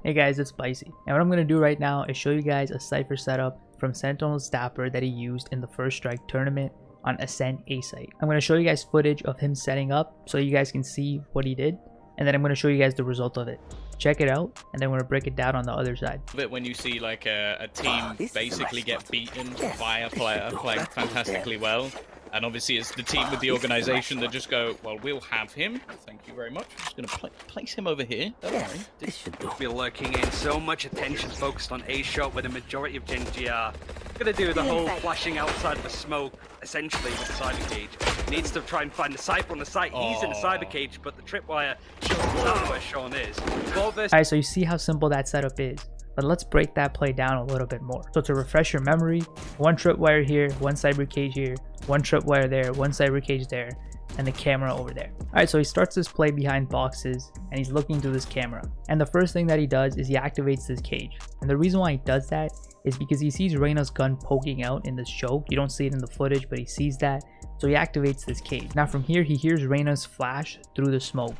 Hey guys, it's Spicy, and what I'm going to do right now is show you guys a Cypher setup from Sentinel's Dapr that he used in the First Strike Tournament on Ascent A site. I'm going to show you guys footage of him setting up so you guys can see what he did, and then I'm going to show you guys the result of it. Check it out, and then we're going to break it down on the other side. But when you see like a team basically get beaten by a player playing fantastically well, and obviously it's the team with the organization that just go, well, we'll have him. Thank you very much. I'm just going to place him over here. Don't worry. This should be lurking in. So much attention focused on A shot, where the majority of GenG are going to do the whole flashing outside the smoke, essentially with the cyber cage. Needs to try and find the Cypher on the site. He's in the cyber cage, but the tripwire shows exactly where Sean is. Alright, so you see how simple that setup is. But let's break that play down a little bit more. So to refresh your memory, one tripwire here, one cyber cage here, one tripwire there, one cyber cage there, and the camera over there. Alright, so he starts this play behind boxes and he's looking through this camera. And the first thing that he does is he activates this cage. And the reason why he does that is because he sees Reyna's gun poking out in this choke. You don't see it in the footage, but he sees that. So he activates this cage. Now from here, he hears Reyna's flash through the smoke.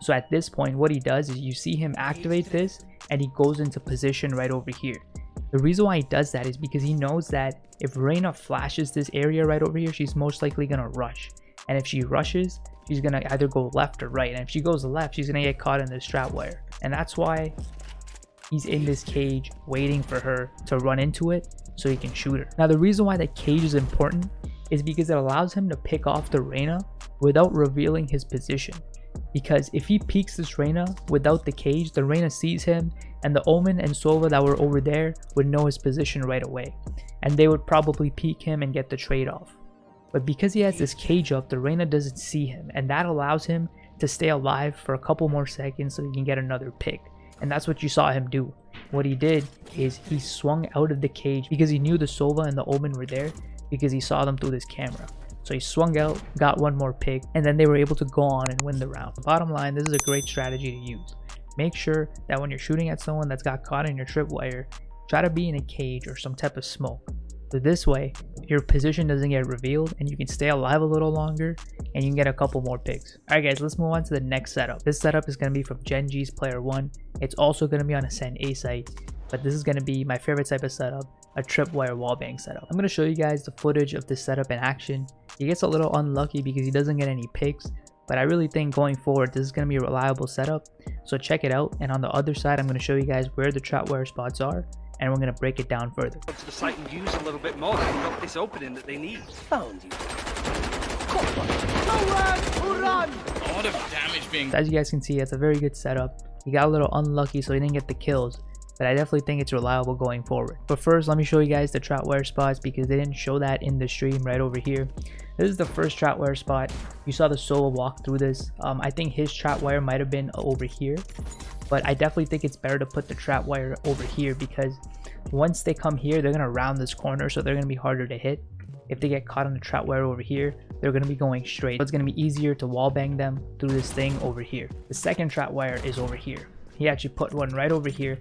So at this point, what he does is you see him activate this and he goes into position right over here. The reason why he does that is because he knows that if Reyna flashes this area right over here, she's most likely going to rush. And if she rushes, she's going to either go left or right. And if she goes left, she's going to get caught in this trap wire. And that's why he's in this cage waiting for her to run into it so he can shoot her. Now the reason why the cage is important is because it allows him to pick off the Reyna without revealing his position. Because if he peeks this Reyna without the cage, the Reyna sees him and the Omen and Sova that were over there would know his position right away. And they would probably peek him and get the trade off. But because he has this cage up, the Reyna doesn't see him, and that allows him to stay alive for a couple more seconds so he can get another pick. And that's what you saw him do. What he did is he swung out of the cage because he knew the Sova and the Omen were there because he saw them through this camera. So he swung out, got one more pick, and then they were able to go on and win the round. Bottom line, this is a great strategy to use. Make sure that when you're shooting at someone that's got caught in your tripwire, try to be in a cage or some type of smoke. So this way, your position doesn't get revealed and you can stay alive a little longer and you can get a couple more picks. Alright guys, let's move on to the next setup. This setup is going to be from GenG's Player 1. It's also going to be on Ascent A site, but this is going to be my favorite type of setup, a tripwire wallbang setup. I'm going to show you guys the footage of this setup in action. He gets a little unlucky because he doesn't get any picks, but I really think going forward this is going to be a reliable setup. So check it out, and on the other side I'm going to show you guys where the trapwire spots are, and we're going to break it down further. Go to the site and use a little bit more. They've got this opening that they need. Found you. A lot of damage being... As you guys can see, it's a very good setup. He got a little unlucky so he didn't get the kills, but I definitely think it's reliable going forward. But first, let me show you guys the trapwire spots because they didn't show that in the stream right over here. This is the first trapwire spot. You saw the Solo walk through this. I think his trapwire might have been over here, but I definitely think it's better to put the trapwire over here because once they come here, they're going to round this corner, so they're going to be harder to hit. If they get caught on the trapwire over here, they're going to be going straight. So it's going to be easier to wallbang them through this thing over here. The second trapwire is over here. He actually put one right over here.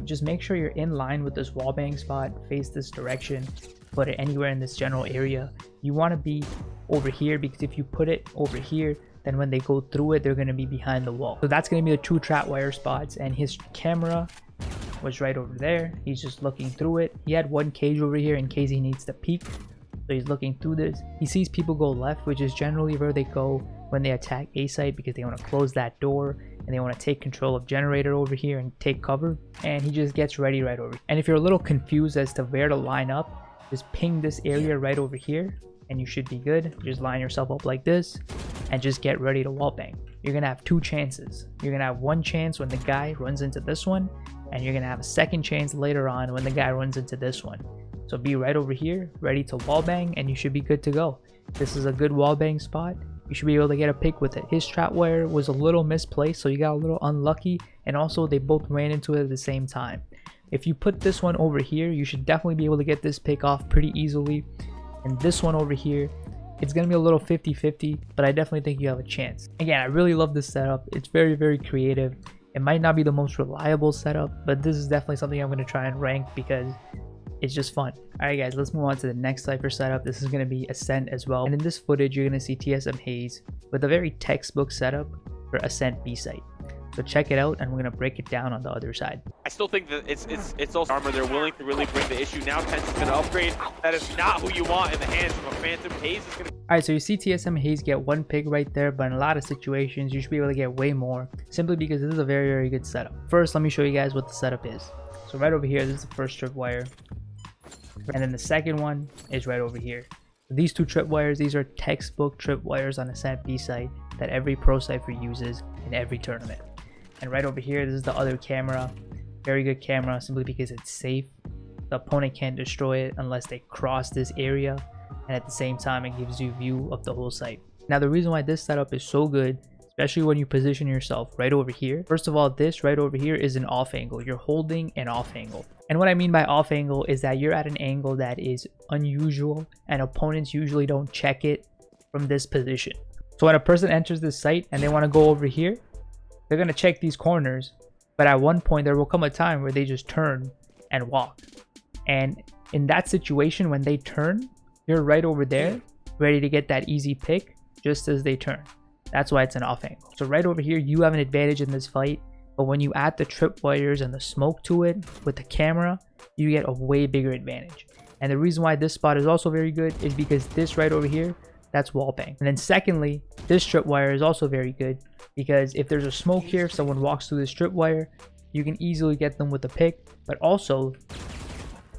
Just make sure you're in line with this wallbang spot, face this direction, put it anywhere in this general area. You want to be over here because if you put it over here, then when they go through it, they're going to be behind the wall. So that's going to be the two trapwire spots, and his camera was right over there. He's just looking through it. He had one cage over here in case he needs to peek. So he's looking through this. He sees people go left, which is generally where they go when they attack A site because they want to close that door and they want to take control of generator over here and take cover. And he just gets ready right over here. And if you're a little confused as to where to line up, just ping this area right over here and you should be good. Just line yourself up like this and just get ready to wallbang. You're going to have two chances. You're going to have one chance when the guy runs into this one, and you're going to have a second chance later on when the guy runs into this one. So be right over here, ready to wallbang, and you should be good to go. This is a good wallbang spot. You should be able to get a pick with it. His trapwire was a little misplaced, so you got a little unlucky, and also they both ran into it at the same time. If you put this one over here, you should definitely be able to get this pick off pretty easily. And this one over here, it's going to be a little 50-50, but I definitely think you have a chance. Again, I really love this setup. It's very, very creative. It might not be the most reliable setup, but this is definitely something I'm going to try and rank because it's just fun. Alright guys, let's move on to the next Cypher setup. This is going to be Ascent as well. And in this footage, you're going to see TSM Hazed with a very textbook setup for Ascent B site. So check it out, and we're gonna break it down on the other side. I still think that it's also armor. They're willing to really bring the issue. Now Tense is going to upgrade. That is not who you want in the hands of a Phantom. Haze is going to... Alright, so you see TSM Hazed get one pick right there, but in a lot of situations, you should be able to get way more, simply because this is a very, very good setup. First, let me show you guys what the setup is. So right over here, this is the first tripwire. And then the second one is right over here. These two tripwires, these are textbook tripwires on Ascent B site that every pro Cypher uses in every tournament. And right over here, this is the other camera. Very good camera, simply because it's safe. The opponent can't destroy it unless they cross this area, and at the same time it gives you view of the whole site. Now the reason why this setup is so good, especially when you position yourself right over here, first of all, this right over here is an off angle. You're holding an off angle, and what I mean by off angle is that you're at an angle that is unusual, and opponents usually don't check it from this position. So when a person enters this site and they want to go over here, they're going to check these corners, but at one point there will come a time where they just turn and walk. And in that situation, when they turn, you're right over there, ready to get that easy pick just as they turn. That's why it's an off angle. So right over here, you have an advantage in this fight, but when you add the tripwires and the smoke to it with the camera, you get a way bigger advantage. And the reason why this spot is also very good is because this right over here, that's Wallbang. And then secondly, this tripwire is also very good because if there's a smoke here, if someone walks through this tripwire, you can easily get them with a pick. But also,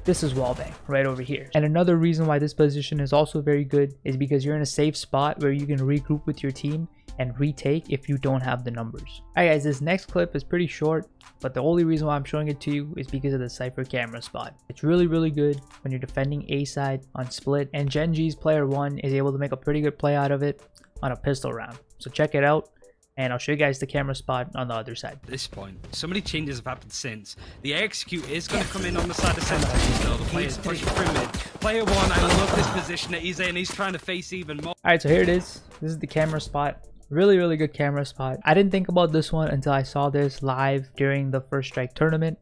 this is Wallbang right over here. And another reason why this position is also very good is because you're in a safe spot where you can regroup with your team and retake if you don't have the numbers. Alright guys, this next clip is pretty short, but the only reason why I'm showing it to you is because of the Cypher camera spot. It's really, really good when you're defending A side on split, and GenG's player 1 is able to make a pretty good play out of it on a pistol round. So check it out, and I'll show you guys the camera spot on the other side. At this point, so many changes have happened since. The execute is going to come in on the side of Sentinel, though. The player's pushing through mid. Player 1, I love this position that he's in. He's trying to face even more. Alright, so here it is. This is the camera spot. Really, really good camera spot. I didn't think about this one until I saw this live during the First Strike Tournament.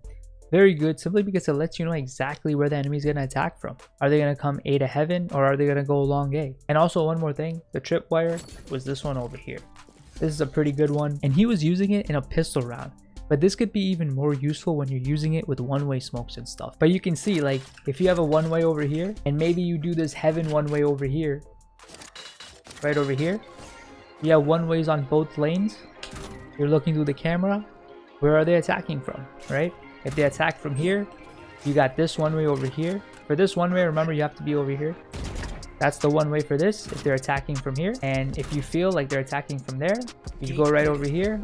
Very good, simply because it lets you know exactly where the enemy is going to attack from. Are they going to come A to heaven, or are they going to go long A? And also one more thing, the tripwire was this one over here. This is a pretty good one, and he was using it in a pistol round. But this could be even more useful when you're using it with one-way smokes and stuff. But you can see, like, if you have a one-way over here, and maybe you do this heaven one-way over here, right over here, you have one ways on both lanes. You're looking through the camera. Where are they attacking from, right? If they attack from here, you got this one way over here. For this one way, remember, you have to be over here. That's the one way for this if they're attacking from here. And if you feel like they're attacking from there, you go right over here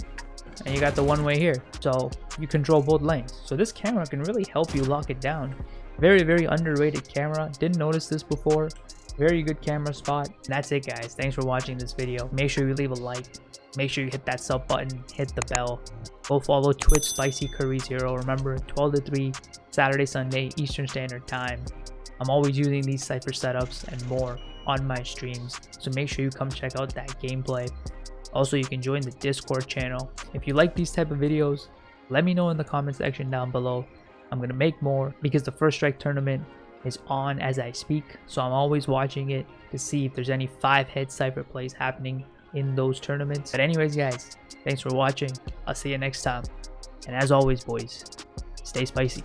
and you got the one way here. So you control both lanes. So this camera can really help you lock it down. Very, very underrated camera. Didn't notice this before. Very good camera spot. And that's it, guys. Thanks for watching this video. Make sure you leave a like. Make sure you hit that sub button. Hit the bell. Go follow Twitch Spicy Curry 0. Remember, 12 to 3, Saturday, Sunday, Eastern Standard Time. I'm always using these Cypher setups and more on my streams. So make sure you come check out that gameplay. Also, you can join the Discord channel. If you like these type of videos, let me know in the comment section down below. I'm going to make more because the First Strike Tournament is on as I speak, so I'm always watching it to see if there's any 5-head Cypher plays happening in those tournaments. But anyways, guys, thanks for watching. I'll see you next time, and as always, boys, stay spicy.